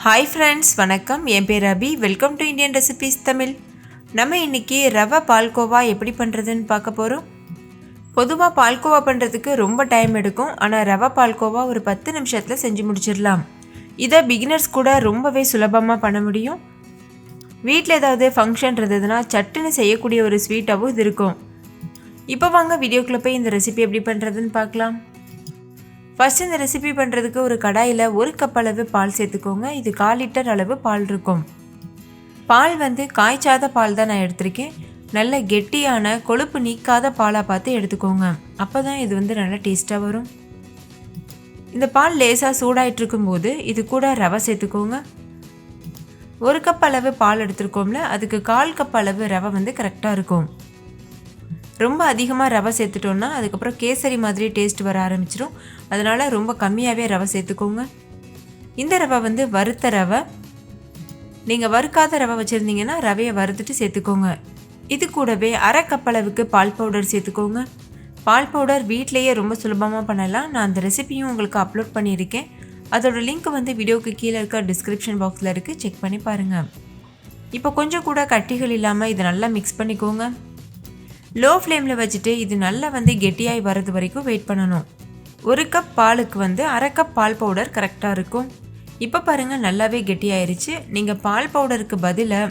Hi friends, வணக்கம். என் பேர் Ravi. Welcome to Indian recipes Tamil. நம்ம இன்னைக்கு ரவா பால்கோவா எப்படி பண்ணுறதுன்னு பார்க்க போகிறோம். பொதுவாக பால்கோவா பண்ணுறதுக்கு ரொம்ப டைம் எடுக்கும். ஆனால் ரவா பால்கோவா ஒரு 10 நிமிஷத்தில் செஞ்சு முடிச்சிடலாம். இதை பிகினர்ஸ் கூட ரொம்பவே சுலபமாக பண்ண முடியும். வீட்டில் ஏதாவது ஃபங்க்ஷன் இருந்ததுன்னா சட்டுன்னு செய்யக்கூடிய ஒரு ஸ்வீட்டாகவும் இது இருக்கும். இப்போ வாங்க வீடியோக்குள்ளே போய் இந்த ரெசிபி எப்படி பண்ணுறதுன்னு பார்க்கலாம். ஃபஸ்ட்டு இந்த ரெசிபி பண்ணுறதுக்கு ஒரு கடாயில் 1 கப் அளவு பால் சேர்த்துக்கோங்க. இது 1/4 லிட்டர் அளவு பால் இருக்கும். பால் காய்ச்சாத பால் தான் நான் எடுத்திருக்கேன். நல்ல கெட்டியான கொழுப்பு நீக்காத பாலாக பார்த்து எடுத்துக்கோங்க. அப்போ தான் இது நல்லா டேஸ்ட்டாக வரும். இந்த பால் லேசாக சூடாயிட்டு இருக்கும்போது இது கூட ரவை சேர்த்துக்கோங்க. 1 கப் அளவு பால் எடுத்துருக்கோம்ல, அதுக்கு 1/4 கப் அளவு ரவை கரெக்டாக இருக்கும். ரொம்ப அதிகமாக ரவை சேர்த்துட்டோன்னா அதுக்கப்புறம் கேசரி மாதிரி டேஸ்ட் வர ஆரம்பிச்சிடும். அதனால் ரொம்ப கம்மியாகவே ரவை சேர்த்துக்கோங்க. இந்த ரவை வறுத்த ரவை. நீங்கள் வறுக்காத ரவை வச்சுருந்தீங்கன்னா ரவையை வறுத்துட்டு சேர்த்துக்கோங்க. இது கூடவே 1/2 கப் அளவுக்கு பால் பவுடர் சேர்த்துக்கோங்க. பால் பவுடர் வீட்டிலையே ரொம்ப சுலபமாக பண்ணலாம். நான் அந்த ரெசிபியும் உங்களுக்கு அப்லோட் பண்ணியிருக்கேன். அதோட லிங்க் வீடியோவுக்கு கீழே இருக்க டிஸ்கிரிப்ஷன் பாக்ஸில் இருக்குது, செக் பண்ணி பாருங்கள். இப்போ கொஞ்சம் கூட கட்டிகள் இல்லாமல் இதை நல்லா மிக்ஸ் பண்ணிக்கோங்க. லோ ஃப்ளேமில் வச்சுட்டு இது நல்லா கெட்டியாகி வர்றது வரைக்கும் வெயிட் பண்ணணும். 1 கப் பாலுக்கு 1/2 கப் பால் பவுடர் கரெக்டாக இருக்கும். இப்போ பாருங்கள், நல்லாவே கெட்டியாயிருச்சு. நீங்கள் பால் பவுடருக்கு பதிலாக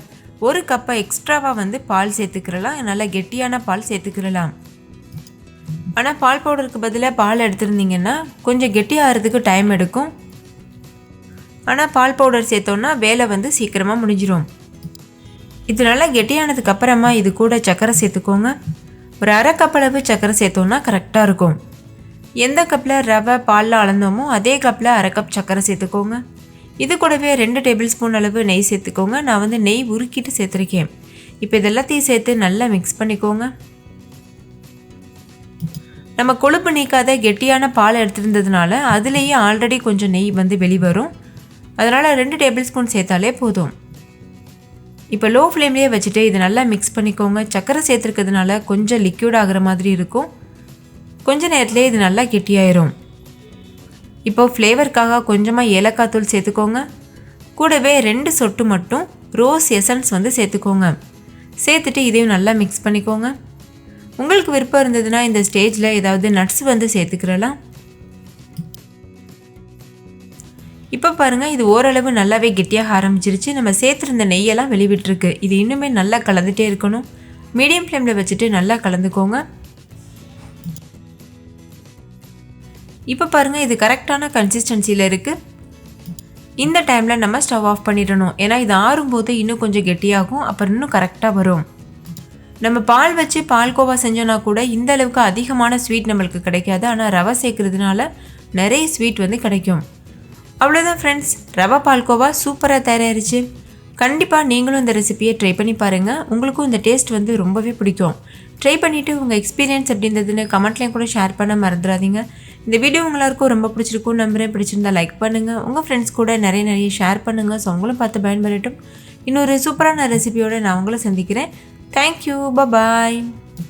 1 கப்பை எக்ஸ்ட்ராவாக பால் சேர்த்துக்கிறலாம். நல்லா கெட்டியான பால் சேர்த்துக்கிறலாம். ஆனால் பால் பவுடருக்கு பதிலாக பால் எடுத்துருந்தீங்கன்னா கொஞ்சம் கெட்டியாகிறதுக்கு டைம் எடுக்கும். ஆனால் பால் பவுடர் சேர்த்தோன்னா வேலை சீக்கிரமாக முடிஞ்சிடும். இது நல்லா கெட்டியானதுக்கு அப்புறமா இது கூட சர்க்கரை சேர்த்துக்கோங்க. ஒரு 1/2 கப் அளவு சர்க்கரை சேர்த்தோன்னா கரெக்டாக இருக்கும். எந்த கப்பில் ரவை பாலில் அளந்தோமோ அதே கப்பில் 1/2 கப் சர்க்கரை சேர்த்துக்கோங்க. இது கூடவே 2 டேபிள் ஸ்பூன் அளவு நெய் சேர்த்துக்கோங்க. நான் நெய் உருக்கிட்டு சேர்த்துருக்கேன். இப்போ இதெல்லாத்தையும் சேர்த்து நல்லா மிக்ஸ் பண்ணிக்கோங்க. நம்ம கொழுப்பு நீக்காத கெட்டியான பால் எடுத்துருந்ததுனால அதுலேயே ஆல்ரெடி கொஞ்சம் நெய் வெளிவரும். அதனால் 2 டேபிள் ஸ்பூன் சேர்த்தாலே போதும். இப்போ லோ ஃப்ளேம்லேயே வச்சுட்டு இது நல்லா மிக்ஸ் பண்ணிக்கோங்க. சர்க்கரை சேர்த்துருக்கிறதுனால கொஞ்சம் லிக்யூட் ஆகிற மாதிரி இருக்கும். கொஞ்ச நேரத்துலேயே இது நல்லா கெட்டியாயிரும். இப்போ ஃப்ளேவருக்காக கொஞ்சமாக ஏலக்காய் தூள் சேர்த்துக்கோங்க. கூடவே 2 சொட்டு மட்டும் ரோஸ் எசன்ஸ் சேர்த்துக்கோங்க. சேர்த்துட்டு இதையும் நல்லா மிக்ஸ் பண்ணிக்கோங்க. உங்களுக்கு விருப்பம் இருந்ததுன்னா இந்த ஸ்டேஜில் ஏதாவது நட்ஸ் சேர்த்துக்கிறலாம். இப்போ பாருங்கள், இது ஓரளவு நல்லாவே கெட்டியாக ஆரம்பிச்சிருச்சு. நம்ம சேர்த்துருந்த நெய்யெல்லாம் வெளிவிட்டுருக்கு. இது இன்னுமே நல்லா கலந்துகிட்டே இருக்கணும். மீடியம் ஃப்ளேமில் வச்சுட்டு நல்லா கலந்துக்கோங்க. இப்போ பாருங்கள், இது கரெக்டான கன்சிஸ்டன்சியில் இருக்குது. இந்த டைமில் நம்ம ஸ்டவ் ஆஃப் பண்ணிடணும். ஏன்னா இது ஆறும்போது இன்னும் கொஞ்சம் கெட்டியாகும். அப்புறம் இன்னும் கரெக்டாக வரும். நம்ம பால் வச்சு பால்கோவா செஞ்சோன்னா கூட இந்த அளவுக்கு அதிகமான ஸ்வீட் நம்மளுக்கு கிடைக்காது. ஆனால் ரவை சேர்க்கறதுனால நிறைய ஸ்வீட் கிடைக்கும். அவ்வளோதான் ஃப்ரெண்ட்ஸ், ரவா பால்கோவா சூப்பராக தயாரிச்சு. கண்டிப்பாக நீங்களும் இந்த ரெசிபியை ட்ரை பண்ணி பாருங்கள். உங்களுக்கும் இந்த டேஸ்ட் ரொம்பவே பிடிக்கும். ட்ரை பண்ணிவிட்டு உங்கள் எக்ஸ்பீரியன்ஸ் எப்படின்றதுன்னு கமெண்ட்லேயும் கூட ஷேர் பண்ண மறந்துடாதீங்க. இந்த வீடியோ எல்லாருக்கும் ரொம்ப பிடிச்சிருக்கும் நம்புறேன். பிடிச்சிருந்தா லைக் பண்ணுங்கள். உங்கள் ஃப்ரெண்ட்ஸ் கூட நிறைய ஷேர் பண்ணுங்கள். ஸோ அவங்களும் பார்த்து பயன்பெறட்டும். இன்னொரு சூப்பரான ரெசிபியோடு நான் உங்களை சந்திக்கிறேன். தேங்க்யூ, பாய்.